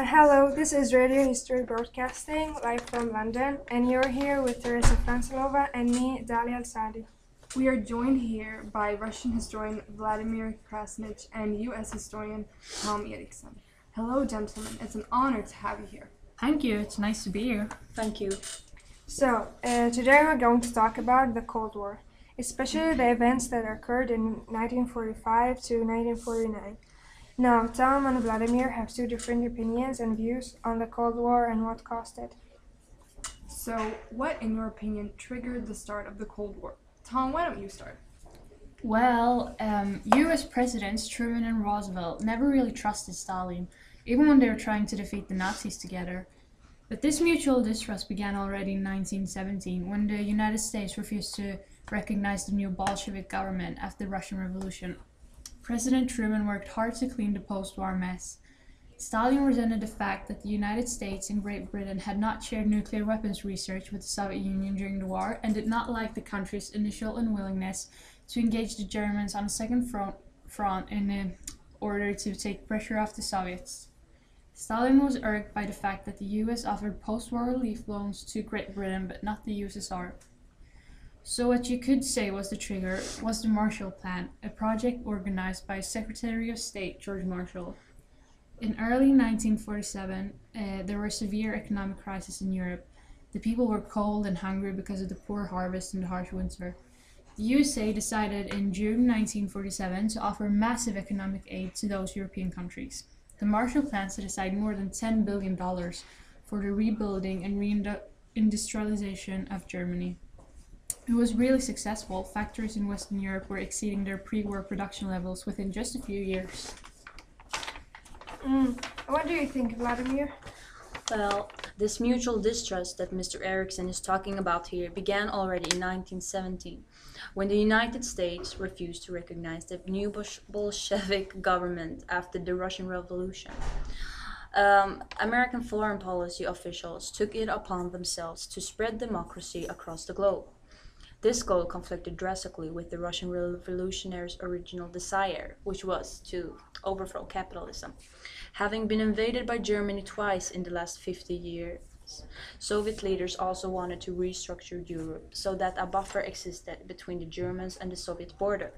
Hello, this is Radio History Broadcasting, live from London, and you're here with Teresa Francelova and me, Dalia Al-Sadi. We are joined here by Russian historian Vladimir Krasnich and U.S. historian Tom Erikson. Hello, gentlemen. It's an honor to have you here. Thank you. It's nice to be here. Thank you. So, today we're going to talk about the Cold War, especially the events that occurred in 1945 to 1949. Now, Tom and Vladimir have two different opinions and views on the Cold War and what caused it. So, what, in your opinion, triggered the start of the Cold War? Tom, why don't you start? Well, U.S. presidents Truman and Roosevelt never really trusted Stalin, even when they were trying to defeat the Nazis together. But this mutual distrust began already in 1917, when the United States refused to recognize the new Bolshevik government after the Russian Revolution. President Truman worked hard to clean the post-war mess. Stalin resented the fact that the United States and Great Britain had not shared nuclear weapons research with the Soviet Union during the war and did not like the country's initial unwillingness to engage the Germans on a second front in order to take pressure off the Soviets. Stalin was irked by the fact that the US offered post-war relief loans to Great Britain but not the USSR. So what you could say was the trigger was the Marshall Plan, a project organized by Secretary of State George Marshall. In early 1947, there was severe economic crisis in Europe. The people were cold and hungry because of the poor harvest and the harsh winter. The USA decided in June 1947 to offer massive economic aid to those European countries. The Marshall Plan set aside more than $10 billion for the rebuilding and reindustrialization of Germany. It was really successful. Factories in Western Europe were exceeding their pre-war production levels within just a few years. What do you think, Vladimir? Well, this mutual distrust that Mr. Erikson is talking about here began already in 1917, when the United States refused to recognize the new Bolshevik government after the Russian Revolution. American foreign policy officials took it upon themselves to spread democracy across the globe. This goal conflicted drastically with the Russian revolutionaries' original desire, which was to overthrow capitalism. Having been invaded by Germany twice in the last 50 years, Soviet leaders also wanted to restructure Europe so that a buffer existed between the Germans and the Soviet border.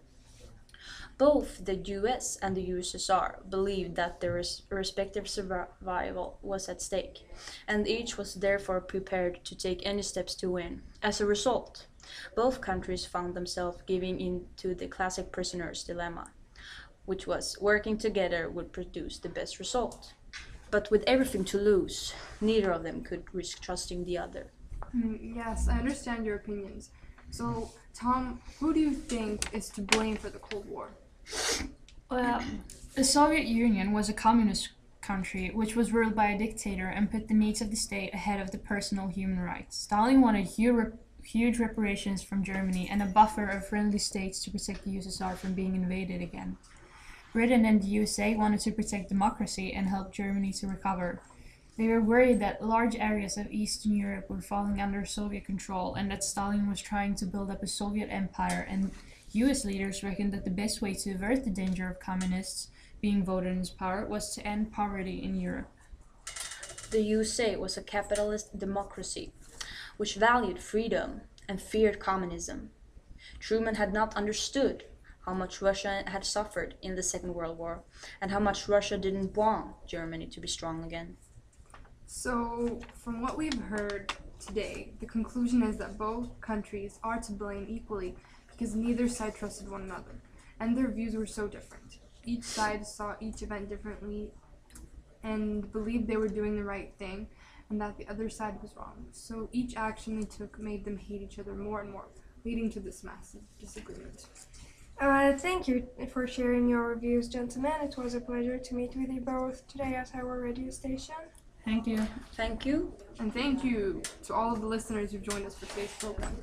Both the US and the USSR believed that their respective survival was at stake, and each was therefore prepared to take any steps to win. As a result, both countries found themselves giving in to the classic prisoner's dilemma, which was working together would produce the best result. But with everything to lose, neither of them could risk trusting the other. Yes, I understand your opinions. So, Tom, who do you think is to blame for the Cold War? Well, the Soviet Union was a communist country which was ruled by a dictator and put the needs of the state ahead of the personal human rights. Stalin wanted huge reparations from Germany and a buffer of friendly states to protect the USSR from being invaded again. Britain and the USA wanted to protect democracy and help Germany to recover. They were worried that large areas of Eastern Europe were falling under Soviet control and that Stalin was trying to build up a Soviet empire, and US leaders reckoned that the best way to avert the danger of communists being voted into power was to end poverty in Europe. The USA was a capitalist democracy, which valued freedom and feared communism. Truman had not understood how much Russia had suffered in the Second World War and how much Russia didn't want Germany to be strong again. So, from what we've heard today, the conclusion is that both countries are to blame equally because neither side trusted one another, and their views were so different. Each side saw each event differently and believed they were doing the right thing and that the other side was wrong. So each action they took made them hate each other more and more, leading to this massive disagreement. Thank you for sharing your views, gentlemen. It was a pleasure to meet with you both today at our radio station. Thank you. Thank you. And thank you to all of the listeners who've joined us for today's program.